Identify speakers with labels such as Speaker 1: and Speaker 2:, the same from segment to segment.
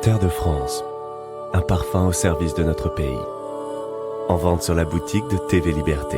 Speaker 1: Terre de France, un parfum au service de notre pays. En vente sur la boutique de TV Liberté.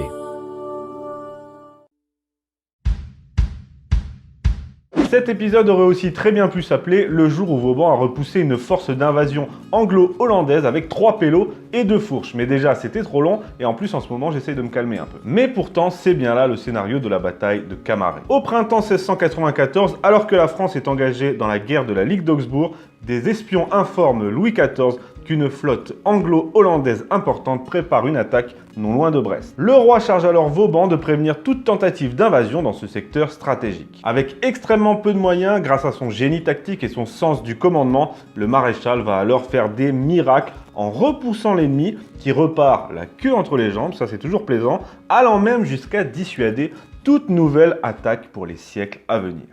Speaker 2: Cet épisode aurait aussi très bien pu s'appeler le jour où Vauban a repoussé une force d'invasion anglo-hollandaise avec 3 pélos et 2 fourches. Mais déjà, c'était trop long et en plus, en ce moment, j'essaye de me calmer un peu. Mais pourtant, c'est bien là le scénario de la bataille de Camaret. Au printemps 1694, alors que la France est engagée dans la guerre de la Ligue d'Augsbourg, des espions informent Louis XIV qu'une flotte anglo-hollandaise importante prépare une attaque non loin de Brest. Le roi charge alors Vauban de prévenir toute tentative d'invasion dans ce secteur stratégique. Avec extrêmement peu de moyens, grâce à son génie tactique et son sens du commandement, le maréchal va alors faire des miracles en repoussant l'ennemi qui repart la queue entre les jambes, ça c'est toujours plaisant, allant même jusqu'à dissuader toute nouvelle attaque pour les siècles à venir.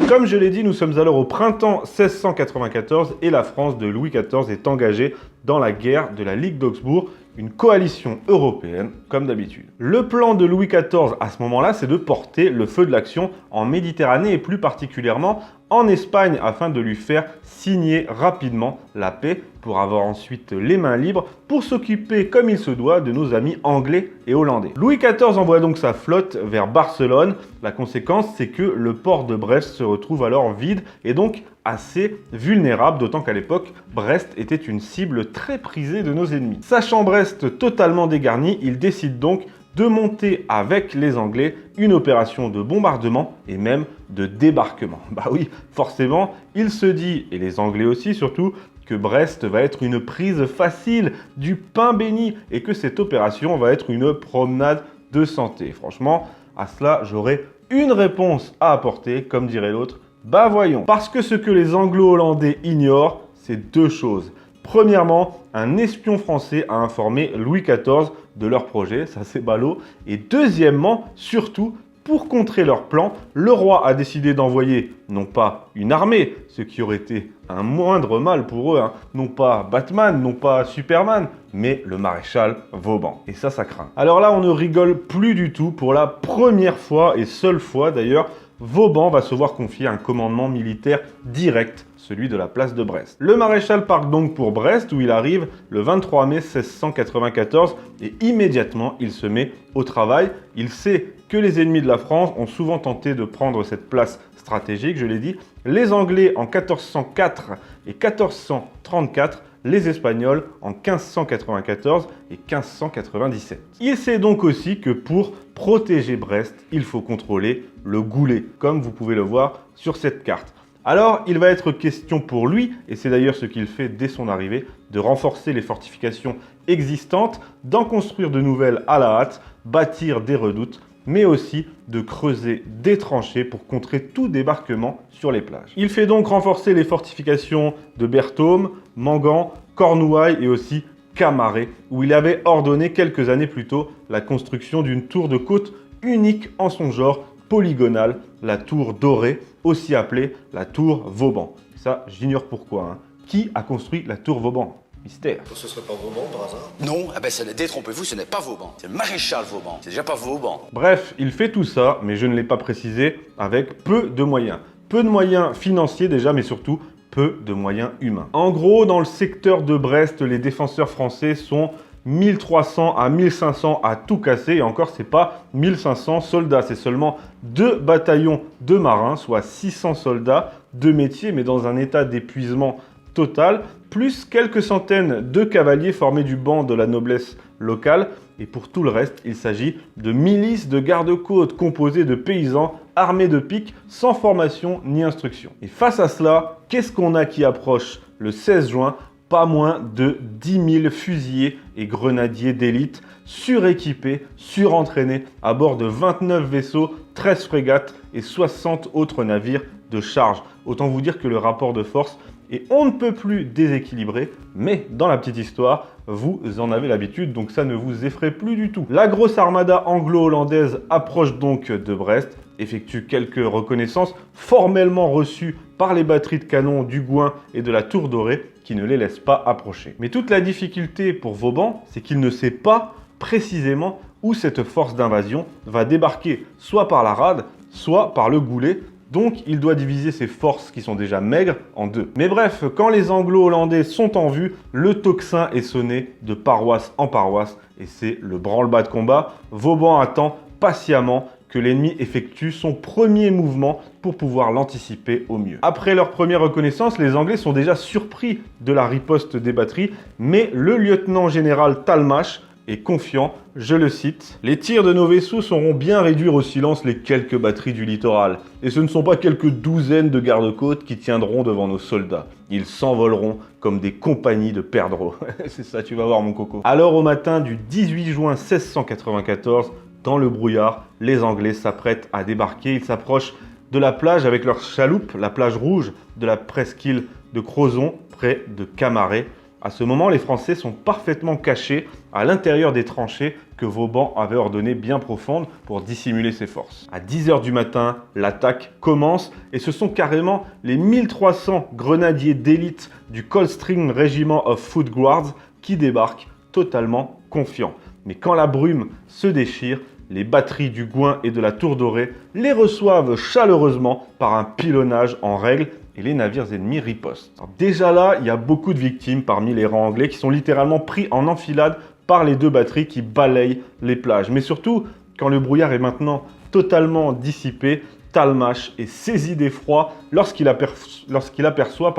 Speaker 2: Comme je l'ai dit, nous sommes alors au printemps 1694 et la France de Louis XIV est engagée dans la guerre de la Ligue d'Augsbourg, une coalition européenne comme d'habitude. Le plan de Louis XIV à ce moment-là, c'est de porter le feu de l'action en Méditerranée et plus particulièrement en Espagne afin de lui faire signer rapidement la paix pour avoir ensuite les mains libres pour s'occuper comme il se doit de nos amis anglais et hollandais. Louis XIV envoie donc sa flotte vers Barcelone. La conséquence, c'est que le port de Brest se retrouve alors vide et donc assez vulnérable, d'autant qu'à l'époque, Brest était une cible très prisée de nos ennemis. Sachant Brest totalement dégarni, il décide donc de monter avec les Anglais une opération de bombardement et même de débarquement. Bah oui, forcément, il se dit, et les Anglais aussi surtout, que Brest va être une prise facile, du pain béni, et que cette opération va être une promenade de santé. Franchement, à cela, j'aurais une réponse à apporter, comme dirait l'autre, bah voyons. Parce que ce que les Anglo-Hollandais ignorent, c'est 2 choses. Premièrement, un espion français a informé Louis XIV de leur projet, ça c'est ballot. Et deuxièmement, surtout, pour contrer leur plan, le roi a décidé d'envoyer non pas une armée, ce qui aurait été un moindre mal pour eux, non pas Batman, non pas Superman, mais le maréchal Vauban. Et ça craint. Alors là, on ne rigole plus du tout. Pour la première fois et seule fois d'ailleurs, Vauban va se voir confier un commandement militaire direct, celui de la place de Brest. Le maréchal part donc pour Brest où il arrive le 23 mai 1694 et immédiatement il se met au travail. Il sait que les ennemis de la France ont souvent tenté de prendre cette place stratégique, je l'ai dit, les Anglais en 1404 et 1434, les Espagnols en 1594 et 1597. Il sait donc aussi que pour protéger Brest, il faut contrôler le Goulet, comme vous pouvez le voir sur cette carte. Alors, il va être question pour lui, et c'est d'ailleurs ce qu'il fait dès son arrivée, de renforcer les fortifications existantes, d'en construire de nouvelles à la hâte, bâtir des redoutes, mais aussi de creuser des tranchées pour contrer tout débarquement sur les plages. Il fait donc renforcer les fortifications de Berthaume, Mangan, Cornouailles et aussi Camaret, où il avait ordonné quelques années plus tôt la construction d'une tour de côte unique en son genre, polygonale, la tour dorée, aussi appelée la tour Vauban. Ça, j'ignore pourquoi. Qui a construit la tour Vauban? Mystère.
Speaker 3: Ce serait pas Vauban par hasard?
Speaker 4: Non, détrompez-vous, ce n'est pas Vauban. C'est le maréchal Vauban. C'est déjà pas Vauban.
Speaker 2: Bref, il fait tout ça, mais je ne l'ai pas précisé, avec peu de moyens. Peu de moyens financiers déjà, mais surtout peu de moyens humains. En gros, dans le secteur de Brest, les défenseurs français sont 1300 à 1500 à tout casser, et encore c'est pas 1500 soldats, c'est seulement 2 bataillons de marins, soit 600 soldats de métier, mais dans un état d'épuisement total, plus quelques centaines de cavaliers formés du banc de la noblesse locale, et pour tout le reste, il s'agit de milices de garde-côtes composées de paysans armés de piques, sans formation ni instruction. Et face à cela, qu'est-ce qu'on a qui approche le 16 juin? Pas moins de 10 000 fusiliers et grenadiers d'élite, suréquipés, surentraînés, à bord de 29 vaisseaux, 13 frégates et 60 autres navires de charge. Autant vous dire que le rapport de force est on ne peut plus déséquilibré, mais dans la petite histoire, vous en avez l'habitude, donc ça ne vous effraie plus du tout. La grosse armada anglo-hollandaise approche donc de Brest, effectuent quelques reconnaissances formellement reçues par les batteries de canon du Gouin et de la Tour Dorée qui ne les laissent pas approcher. Mais toute la difficulté pour Vauban, c'est qu'il ne sait pas précisément où cette force d'invasion va débarquer, soit par la rade, soit par le Goulet. Donc il doit diviser ses forces qui sont déjà maigres en deux. Mais bref, quand les Anglo-Hollandais sont en vue, le tocsin est sonné de paroisse en paroisse et c'est le branle-bas de combat. Vauban attend patiemment que l'ennemi effectue son premier mouvement pour pouvoir l'anticiper au mieux. Après leur première reconnaissance, les Anglais sont déjà surpris de la riposte des batteries, mais le lieutenant-général Talmash est confiant, je le cite, « Les tirs de nos vaisseaux sauront bien réduire au silence les quelques batteries du littoral, et ce ne sont pas quelques douzaines de gardes-côtes qui tiendront devant nos soldats. Ils s'envoleront comme des compagnies de perdreaux. » C'est ça, tu vas voir mon coco. Alors au matin du 18 juin 1694, dans le brouillard, les Anglais s'apprêtent à débarquer. Ils s'approchent de la plage avec leur chaloupe, la plage rouge de la presqu'île de Crozon, près de Camaret. À ce moment, les Français sont parfaitement cachés à l'intérieur des tranchées que Vauban avait ordonnées bien profondes pour dissimuler ses forces. À 10 h du matin, l'attaque commence et ce sont carrément les 1300 grenadiers d'élite du Coldstream Regiment of Foot Guards qui débarquent totalement confiants. Mais quand la brume se déchire, les batteries du Gouin et de la Tour Dorée les reçoivent chaleureusement par un pilonnage en règle et les navires ennemis ripostent. Alors déjà là, il y a beaucoup de victimes parmi les rangs anglais qui sont littéralement pris en enfilade par les deux batteries qui balayent les plages. Mais surtout, quand le brouillard est maintenant totalement dissipé, Talmash est saisi d'effroi lorsqu'il aperçoit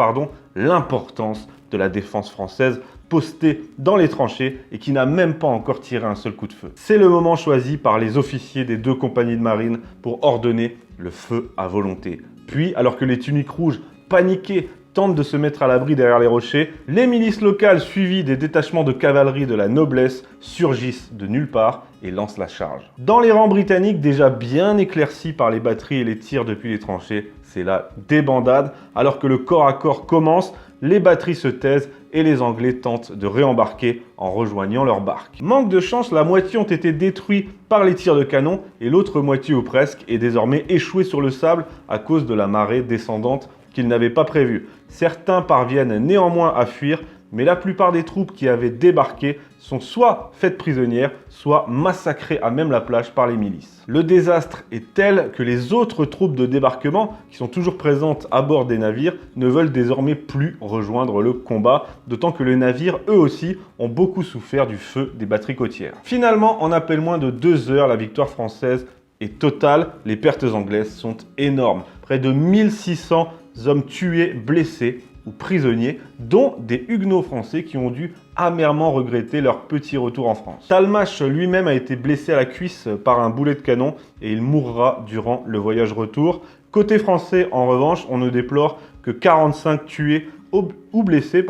Speaker 2: l'importance de la défense française postée dans les tranchées et qui n'a même pas encore tiré un seul coup de feu. C'est le moment choisi par les officiers des deux compagnies de marine pour ordonner le feu à volonté. Puis, alors que les tuniques rouges, paniquées, tentent de se mettre à l'abri derrière les rochers, les milices locales suivies des détachements de cavalerie de la noblesse surgissent de nulle part et lancent la charge. Dans les rangs britanniques, déjà bien éclaircis par les batteries et les tirs depuis les tranchées, c'est la débandade. Alors que le corps à corps commence, les batteries se taisent et les Anglais tentent de réembarquer en rejoignant leur barque. Manque de chance, la moitié ont été détruits par les tirs de canon et l'autre moitié ou presque est désormais échouée sur le sable à cause de la marée descendante qu'ils n'avaient pas prévue. Certains parviennent néanmoins à fuir, mais la plupart des troupes qui avaient débarqué sont soit faites prisonnières, soit massacrées à même la plage par les milices. Le désastre est tel que les autres troupes de débarquement, qui sont toujours présentes à bord des navires, ne veulent désormais plus rejoindre le combat, d'autant que les navires, eux aussi, ont beaucoup souffert du feu des batteries côtières. Finalement, en à peine moins de 2 heures, la victoire française est totale. Les pertes anglaises sont énormes. Près de 1600 hommes tués, blessés ou prisonniers, dont des huguenots français qui ont dû amèrement regretter leur petit retour en France. Talmash lui-même a été blessé à la cuisse par un boulet de canon et il mourra durant le voyage retour. Côté français, en revanche, on ne déplore que 45 tués ou blessés,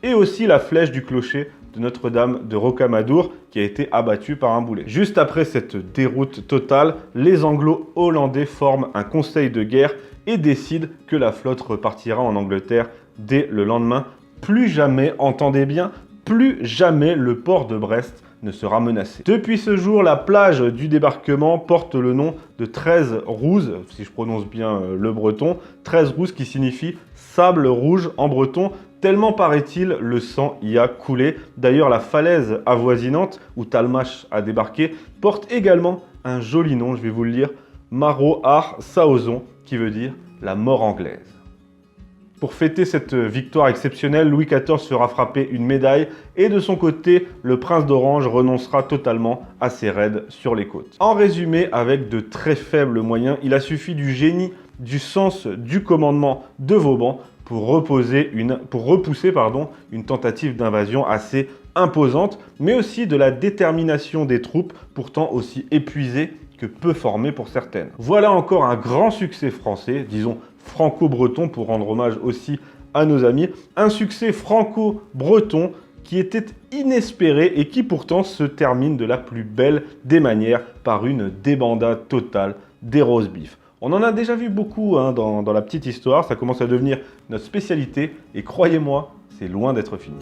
Speaker 2: et aussi la flèche du clocher de Notre-Dame de Rocamadour qui a été abattue par un boulet. Juste après cette déroute totale, les Anglo-Hollandais forment un conseil de guerre et décident que la flotte repartira en Angleterre dès le lendemain. Plus jamais, entendez bien, plus jamais le port de Brest ne sera menacé. Depuis ce jour, la plage du débarquement porte le nom de 13 Rouses, si je prononce bien le breton, 13 Rouses qui signifie sable rouge en breton, tellement paraît-il le sang y a coulé. D'ailleurs, la falaise avoisinante où Talmash a débarqué porte également un joli nom, je vais vous le lire, Maro Ar Saozon, qui veut dire la mort anglaise. Pour fêter cette victoire exceptionnelle, Louis XIV fera frapper une médaille et de son côté, le prince d'Orange renoncera totalement à ses raids sur les côtes. En résumé, avec de très faibles moyens, il a suffi du génie, du sens du commandement de Vauban pour repousser une tentative d'invasion assez imposante, mais aussi de la détermination des troupes, pourtant aussi épuisées que peu formées pour certaines. Voilà encore un grand succès français, disons franco-breton pour rendre hommage aussi à nos amis, un succès franco-breton qui était inespéré et qui pourtant se termine de la plus belle des manières par une débandade totale des roast beef. On en a déjà vu beaucoup dans la petite histoire, ça commence à devenir notre spécialité et croyez-moi, c'est loin d'être fini.